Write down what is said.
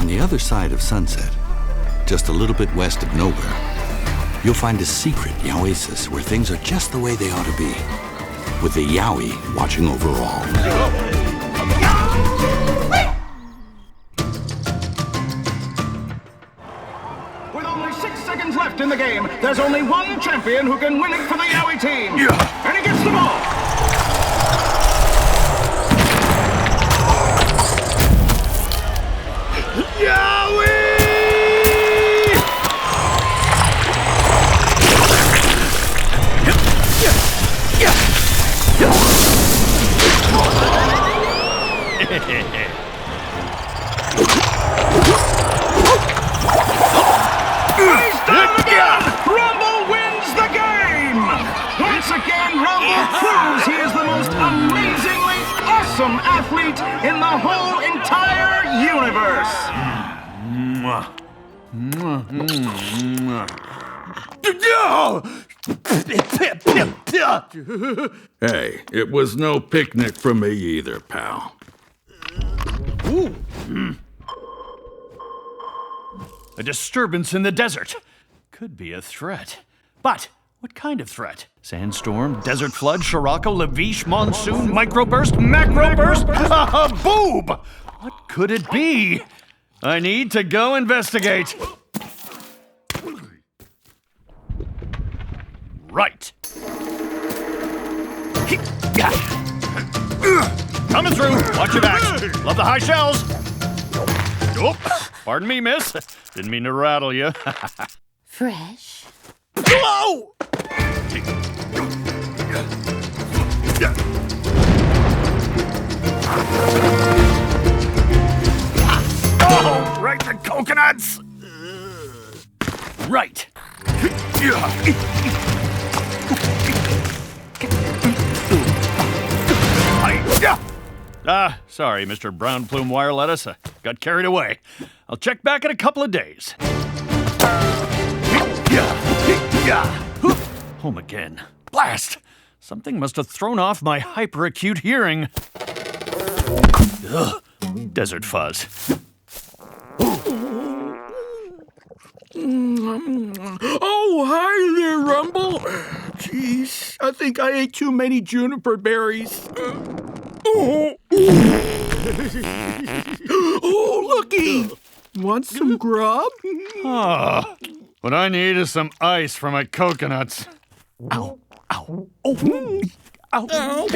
On the other side of Sunset, just a little bit west of nowhere, you'll find a secret Yowasis where things are just the way they ought to be, with the Yowie watching over all. With only 6 seconds left in the game, there's only one champion who can win it for the Yowie team. Yeah. And he gets the ball. Yowie! He's done it again! Rumble wins the game! Once again, Rumble proves he is the most amazingly awesome athlete in the whole entire universe! Hey, it was no picnic for me either, pal. Ooh. A disturbance in the desert. Could be a threat. But what kind of threat? Sandstorm, desert flood, Scirocco, Lavish, monsoon, microburst, macroburst, a boob! What could it be? I need to go investigate. Right. Coming through. Watch your backs. Love the high shells. Oh, pardon me, miss. Didn't mean to rattle you. Fresh. Whoa! Oh, right to coconuts. Right. Sorry, Mr. Brown Plume Wire Lettuce. I got carried away. I'll check back in a couple of days. Home again. Blast! Something must have thrown off my hyperacute hearing. Ugh. Desert fuzz. Oh, hi there, Rumble. Jeez, I think I ate too many juniper berries. Oh, looky. Want some grub? Ah, what I need is some ice for my coconuts. Ow, ow, oh, ow.